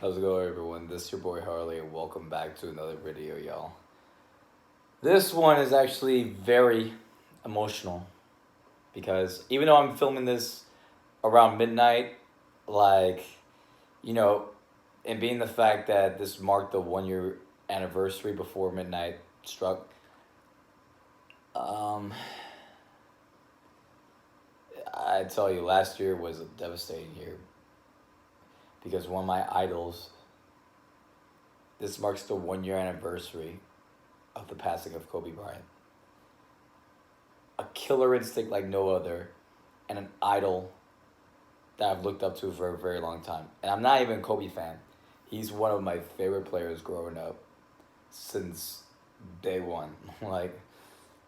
How's it going, everyone? This is your boy Harley, and welcome back to another video, y'all. This one is actually very emotional because even though I'm filming this around midnight, like, you know, and being the fact that this marked the 1 year anniversary before midnight struck, I tell you, last year was a devastating year because one of my idols, this marks the 1 year anniversary of the passing of Kobe Bryant. A killer instinct like no other, and an idol that I've looked up to for a very long time. And I'm not even a Kobe fan. He's one of my favorite players growing up since day one. Like,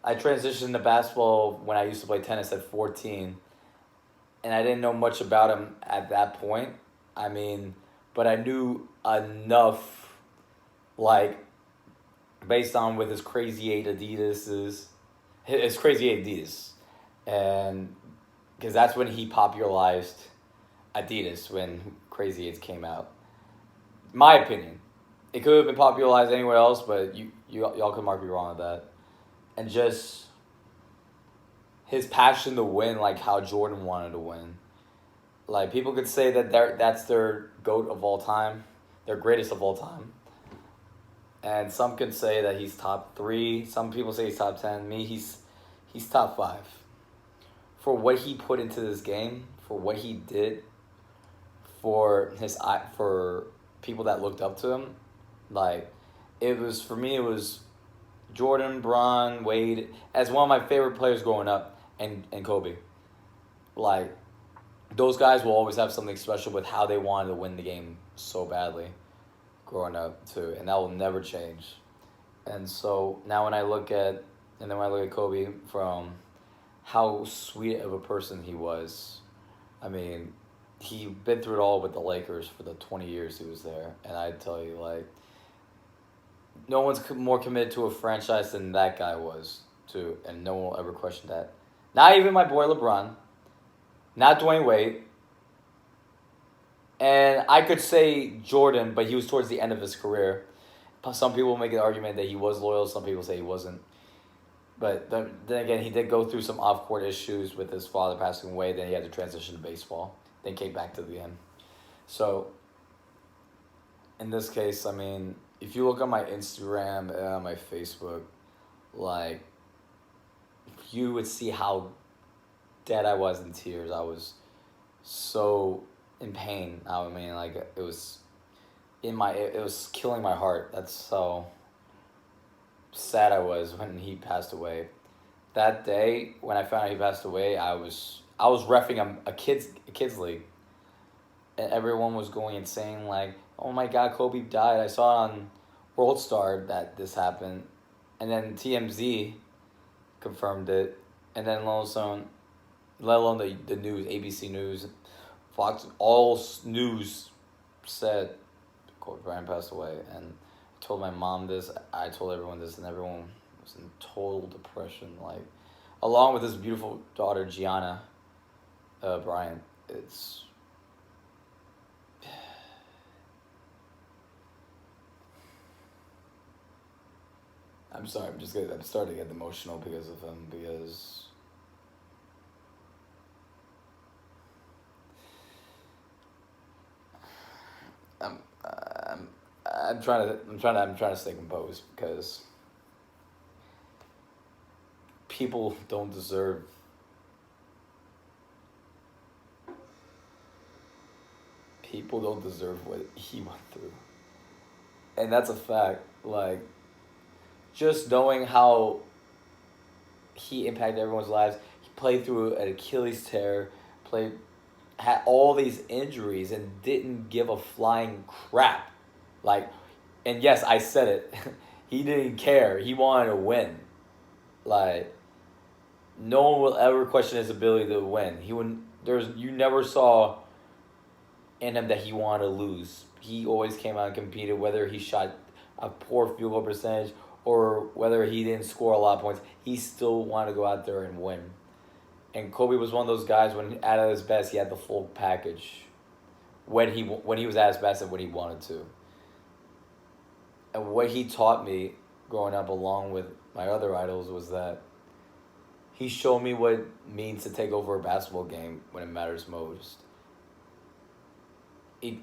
I transitioned to basketball when I used to play tennis at 14, and I didn't know much about him at that point. I mean, but I knew enough, like, based on with his crazy eight Adidas's, his crazy eight Adidas, and because that's when he popularized Adidas when Crazy Eights came out. My opinion, it could have been popularized anywhere else, but y'all can mark me wrong on that. And just his passion to win, like how Jordan wanted to win. Like, people could say that that's their GOAT of all time, their greatest of all time. And some could say that he's top 3. Some people say he's top 10. Me, he's top 5. For what he put into this game, for what he did, for people that looked up to him, like, it was, for me, it was Jordan, Bron, Wade, as one of my favorite players growing up, and Kobe. Like, those guys will always have something special with how they wanted to win the game so badly growing up too, and that will never change. And so now when I look at Kobe, from how sweet of a person he was, I mean, he been through it all with the Lakers for the 20 years he was there, and I tell you, like, no one's more committed to a franchise than that guy was too, and no one will ever question that. Not even my boy LeBron, not Dwayne Wade. And I could say Jordan, but he was towards the end of his career. Some people make an argument that he was loyal. Some people say he wasn't. But then again, he did go through some off-court issues with his father passing away. Then he had to transition to baseball. Then came back to the end. So, in this case, I mean, if you look on my Instagram and on my Facebook, like, you would see how dead I was in tears. I was so in pain. I mean, like, it was it was killing my heart. That's how sad I was when he passed away. That day when I found out he passed away, I was reffing a kids league, and everyone was going insane. Like, oh my God, Kobe died. I saw on World Star that this happened, and then TMZ confirmed it, and then let alone the news, ABC News, Fox, all news said Kobe Bryant passed away. And I told my mom this, I told everyone this, and everyone was in total depression. Like, along with his beautiful daughter, Gianna Bryant. It's... I'm sorry, I'm starting to get emotional because of him, because... I'm trying to stay composed, because people don't deserve what he went through. And that's a fact. Like, just knowing how he impacted everyone's lives. He played through an Achilles tear, had all these injuries, and didn't give a flying crap. Like, and yes, I said it. He didn't care. He wanted to win. Like, no one will ever question his ability to win. You never saw in him that he wanted to lose. He always came out and competed, whether he shot a poor field goal percentage or whether he didn't score a lot of points. He still wanted to go out there and win. And Kobe was one of those guys, when at his best, he had the full package. when he was at his best and when he wanted to. And what he taught me growing up, along with my other idols, was that he showed me what it means to take over a basketball game when it matters most. He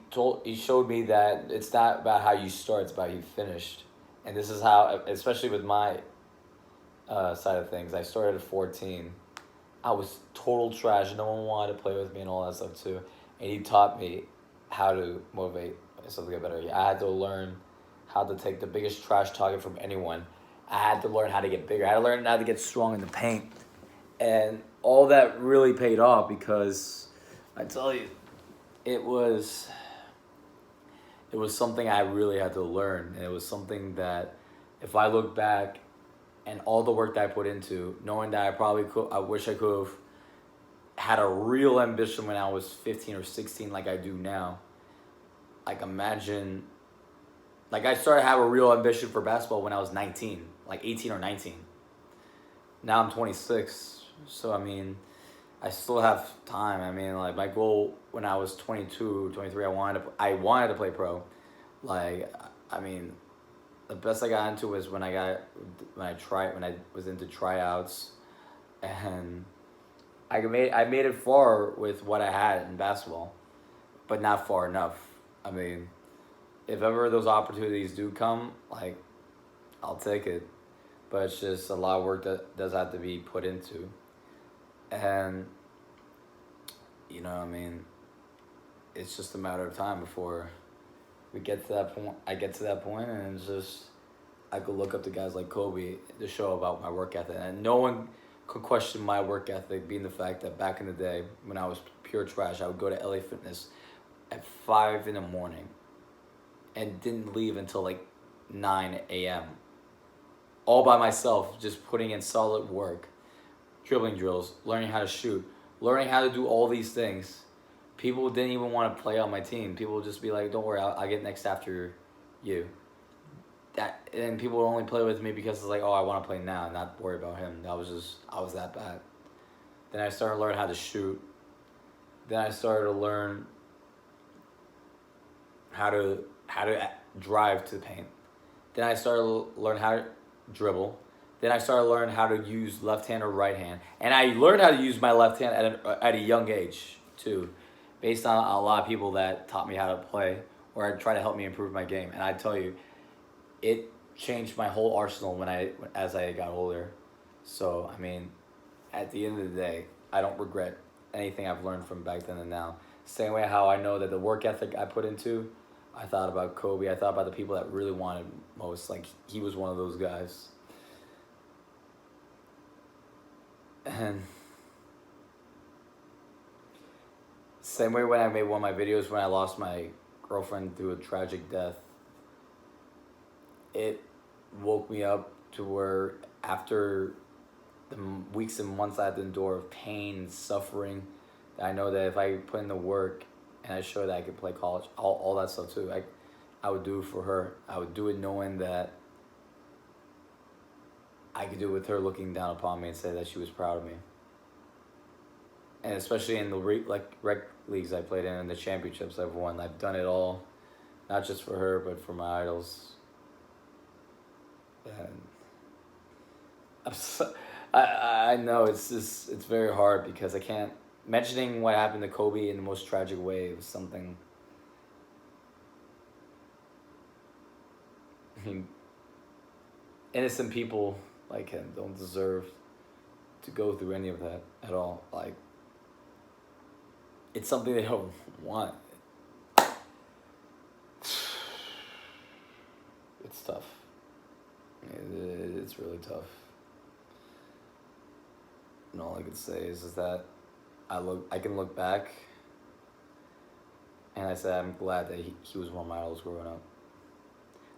showed me that it's not about how you start, it's about how you finished. And this is how, especially with my side of things, I started at 14. I was total trash. No one wanted to play with me and all that stuff too. And he taught me how to motivate myself to get better. I had to learn how to take the biggest trash talking from anyone. I had to learn how to get bigger. I had to learn how to get strong in the paint. And all that really paid off because I tell you, it was something I really had to learn. And it was something that if I look back and all the work that I put into, knowing that I wish I could have had a real ambition when I was 15 or 16 like I do now. Like imagine, like I started to have a real ambition for basketball when I was 19, like 18 or 19. Now I'm 26, so I mean, I still have time. I mean, like my goal when I was 22, 23, I wanted to play pro. Like, I mean, the best I got into was when I was into tryouts, and I made it far with what I had in basketball, but not far enough. I mean, if ever those opportunities do come, like, I'll take it, but it's just a lot of work that does have to be put into, and you know, I mean, it's just a matter of time before we get to that point. I get to that point, and it's just I could look up to guys like Kobe to show about my work ethic, and no one could question my work ethic, being the fact that back in the day when I was pure trash, I would go to LA Fitness at 5 in the morning, and didn't leave until like 9 a.m. all by myself, just putting in solid work, dribbling drills, learning how to shoot, learning how to do all these things. People didn't even want to play on my team. People would just be like, "Don't worry, I'll get next after you." And people would only play with me because it's like, "Oh, I want to play now," and not worry about him. I was that bad. Then I started to learn how to shoot. Then I started to learn how to drive to the paint. Then I started to learn how to dribble. Then I started to learn how to use left hand or right hand. And I learned how to use my left hand at a young age too, based on a lot of people that taught me how to play or try to help me improve my game. And I tell you, it changed my whole arsenal as I got older. So I mean, at the end of the day, I don't regret anything I've learned from back then and now. Same way how I know that the work ethic I put into, I thought about Kobe. I thought about the people that really wanted most. Like, he was one of those guys. And same way when I made one of my videos when I lost my girlfriend through a tragic death, it woke me up to where after the weeks and months I had to endure of pain, suffering, I know that if I put in the work and I showed that I could play college, all that stuff too, I would do it for her. I would do it knowing that I could do it with her looking down upon me and say that she was proud of me. And especially in the rec leagues I played in and the championships I've won, I've done it all, not just for her, but for my idols. And I know it's very hard because I can't, mentioning what happened to Kobe in the most tragic way was something, I mean, innocent people like him don't deserve to go through any of that at all. Like, it's something they don't want. It's tough. It's really tough. And all I could say is that I can look back and I said I'm glad that he was one of my idols growing up.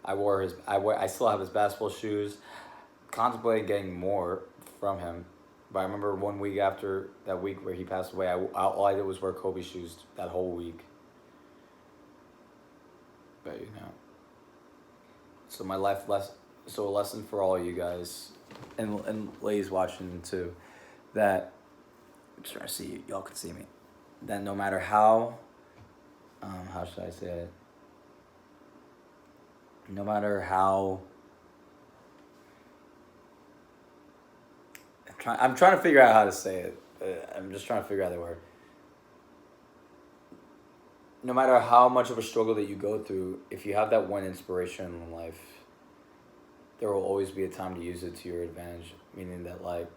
I still have his basketball shoes. Contemplating getting more from him, but I remember 1 week after that week where he passed away, all I did was wear Kobe shoes that whole week. But you know, so so a lesson for all you guys and ladies watching too, that I'm trying to see y'all can see me, that no matter how how should I say it? No matter how I'm trying to figure out how to say it. I'm just trying to figure out the word. No matter how much of a struggle that you go through, if you have that one inspiration in life, there will always be a time to use it to your advantage. Meaning that, like,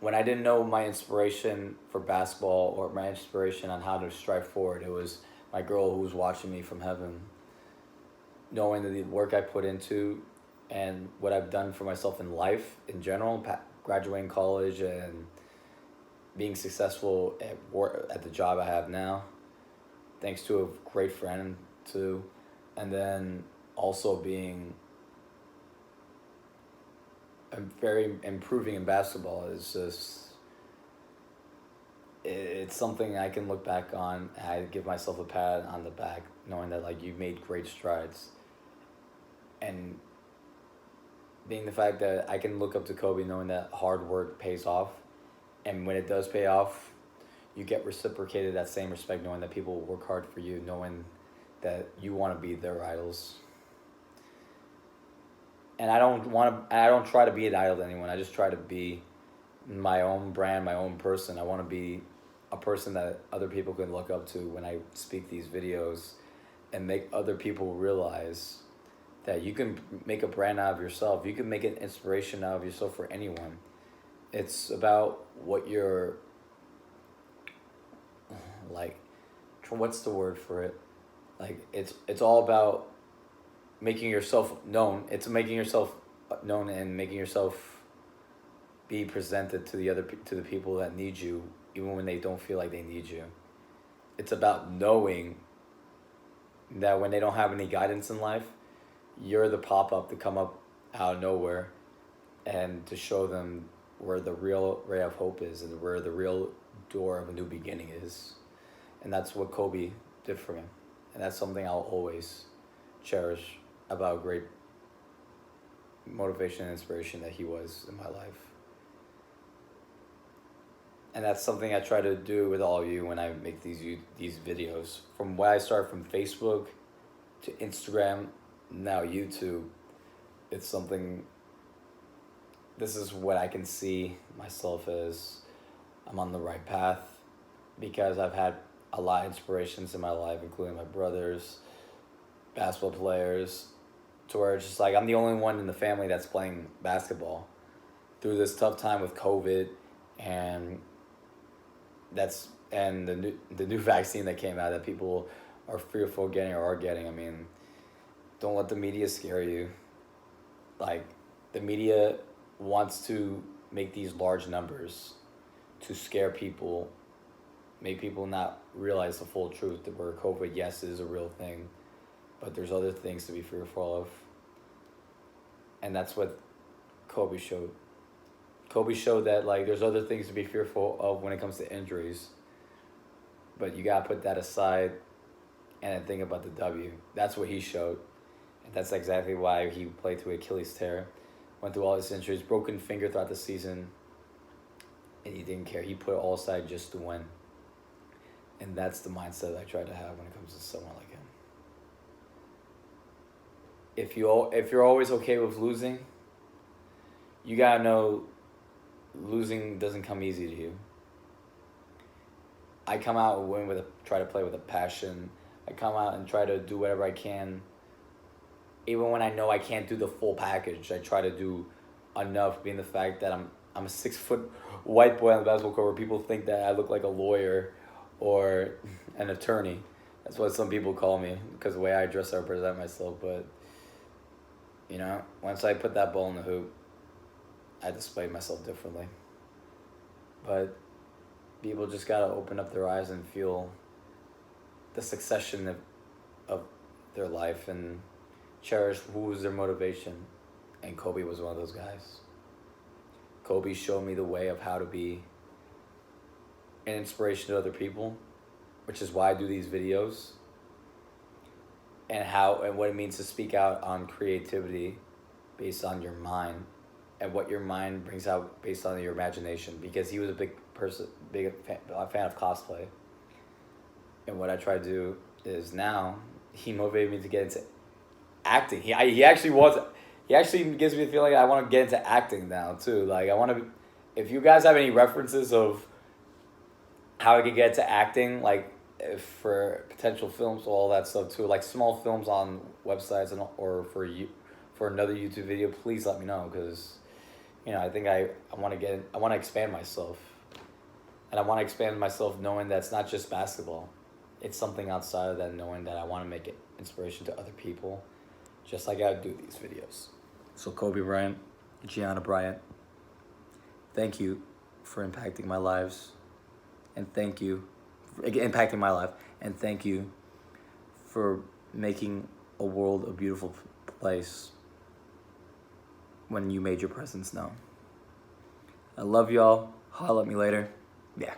when I didn't know my inspiration for basketball or my inspiration on how to strive forward, it was my girl who was watching me from heaven, knowing that the work I put into and what I've done for myself in life in general, graduating college and being successful at work, at the job I have now, thanks to a great friend too, and then also being very improving in basketball is just, it's something I can look back on. I give myself a pat on the back, knowing that, like, you've made great strides, and being the fact that I can look up to Kobe, knowing that hard work pays off, and when it does pay off, you get reciprocated that same respect, knowing that people work hard for you, knowing that you want to be their idols. And I don't try to be an idol to anyone. I just try to be my own brand, my own person. I want to be a person that other people can look up to when I speak these videos, and make other people realize that you can make a brand out of yourself. You can make an inspiration out of yourself for anyone. It's about what you're, like, what's the word for it? Like, it's all about making yourself known. It's making yourself known and making yourself be presented to the people that need you, even when they don't feel like they need you. It's about knowing that when they don't have any guidance in life, you're the pop-up to come up out of nowhere and to show them where the real ray of hope is and where the real door of a new beginning is. And that's what Kobe did for me. And that's something I'll always cherish about great motivation and inspiration that he was in my life. And that's something I try to do with all of you when I make these videos. From when I start from Facebook to Instagram, now YouTube, it's something, this is what I can see myself as. I'm on the right path because I've had a lot of inspirations in my life, including my brothers, basketball players, to where it's just like I'm the only one in the family that's playing basketball through this tough time with COVID, and the new vaccine that came out that people are fearful of getting or are getting. I mean, don't let the media scare you. Like, the media wants to make these large numbers to scare people, make people not realize the full truth that where COVID, yes, is a real thing, but there's other things to be fearful of. And that's what Kobe showed. Kobe showed that, like, there's other things to be fearful of when it comes to injuries, but you gotta put that aside and then think about the W. That's what he showed. And that's exactly why he played through Achilles tear, went through all his injuries, broken finger throughout the season, and he didn't care. He put it all aside just to win. And that's the mindset I try to have when it comes to someone like him. If you're always okay with losing, you gotta know losing doesn't come easy to you. I come out and win try to play with a passion. I come out and try to do whatever I can. Even when I know I can't do the full package, I try to do enough, being the fact that I'm a 6-foot white boy on the basketball court where people think that I look like a lawyer or an attorney. That's what some people call me because of the way I dress, I represent myself. But, once I put that ball in the hoop, I display myself differently. But people just gotta open up their eyes and feel the succession of their life and cherish who was their motivation. And Kobe was one of those guys. Kobe showed me the way of how to be an inspiration to other people, which is why I do these videos, and what it means to speak out on creativity based on your mind and what your mind brings out based on your imagination, because he was a big fan of cosplay. And what I try to do is now he motivated me to get into acting. He actually wants. He actually gives me the feeling I want to get into acting now too. Like I want to. If you guys have any references of how I could get to acting, like if for potential films, all that stuff too, like small films on websites and or for you, for another YouTube video, please let me know because, I think I want to I want to expand myself, and I want to expand myself knowing that it's not just basketball, it's something outside of that. Knowing that I want to make it inspiration to other people, just like I do these videos. So Kobe Bryant, Gianna Bryant, thank you for impacting my lives. And thank you for impacting my life. And thank you for making a world a beautiful place when you made your presence known. I love y'all. Holla at me later. Yeah.